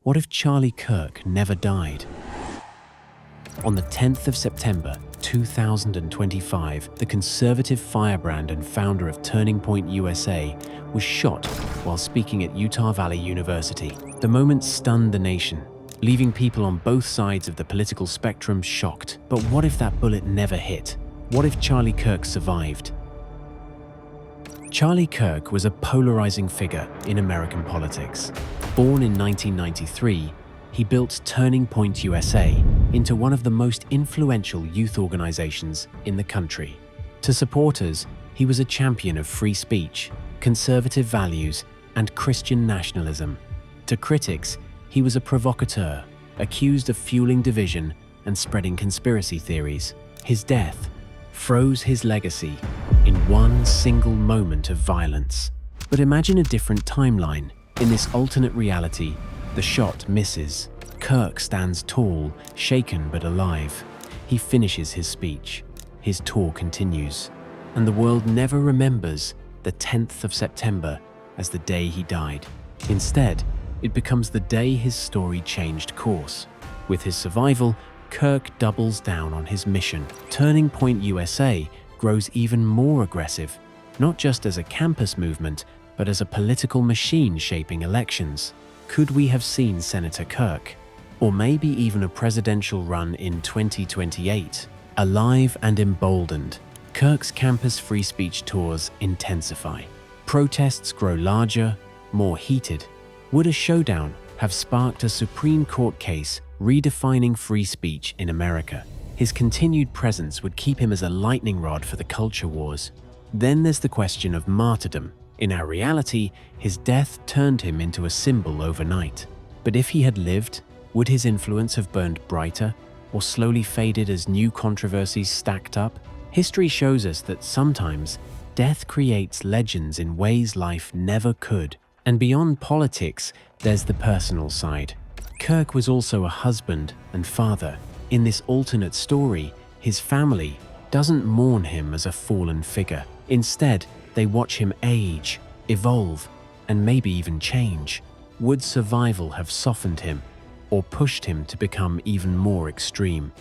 What if Charlie Kirk never died? On the 10th of September 2025, the conservative firebrand and founder of Turning Point USA was shot while speaking at Utah Valley University. The moment stunned the nation, leaving people on both sides of the political spectrum shocked. But what if that bullet never hit? What if Charlie Kirk survived? Charlie Kirk was a polarizing figure in American politics. Born in 1993, he built Turning Point USA into one of the most influential youth organizations in the country. To supporters, he was a champion of free speech, conservative values, and Christian nationalism. To critics, he was a provocateur, accused of fueling division and spreading conspiracy theories. His death froze his legacy in one single moment of violence. But imagine a different timeline. In this alternate reality, the shot misses. Kirk stands tall, shaken but alive. He finishes his speech. His tour continues. And the world never remembers the 10th of September as the day he died. Instead, it becomes the day his story changed course. With his survival, Kirk doubles down on his mission. Turning Point USA grows even more aggressive, not just as a campus movement, but as a political machine shaping elections. Could we have seen Senator Kirk, or maybe even a presidential run in 2028? Alive and emboldened, Kirk's campus free speech tours intensify. Protests grow larger, more heated. Would a showdown have sparked a Supreme Court case redefining free speech in America? His continued presence would keep him as a lightning rod for the culture wars. Then there's the question of martyrdom. In our reality, his death turned him into a symbol overnight. But if he had lived, would his influence have burned brighter or slowly faded as new controversies stacked up? History shows us that sometimes death creates legends in ways life never could. And beyond politics, there's the personal side. Kirk was also a husband and father. In this alternate story, his family doesn't mourn him as a fallen figure. Instead, they watch him age, evolve, and maybe even change. Would survival have softened him or pushed him to become even more extreme?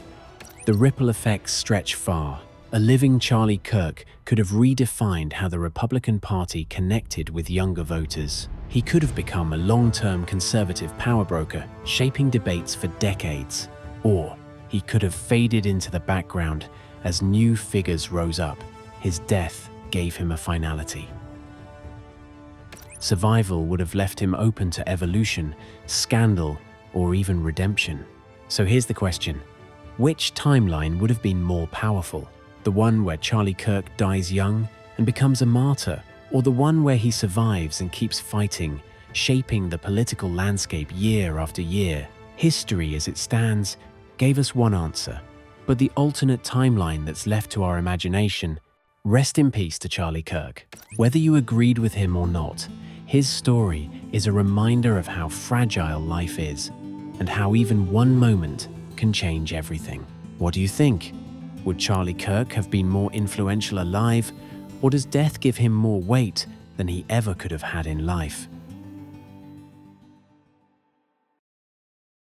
The ripple effects stretch far. A living Charlie Kirk could have redefined how the Republican Party connected with younger voters. He could have become a long-term conservative power broker, shaping debates for decades. Or he could have faded into the background as new figures rose up. His death gave him a finality. Survival would have left him open to evolution, scandal, or even redemption. So here's the question. Which timeline would have been more powerful? The one where Charlie Kirk dies young and becomes a martyr, or the one where he survives and keeps fighting, shaping the political landscape year after year? History, as it stands, gave us one answer, but the alternate timeline that's left to our imagination. Rest in peace to Charlie Kirk. Whether you agreed with him or not, his story is a reminder of how fragile life is and how even one moment can change everything. What do you think? Would Charlie Kirk have been more influential alive, or does death give him more weight than he ever could have had in life?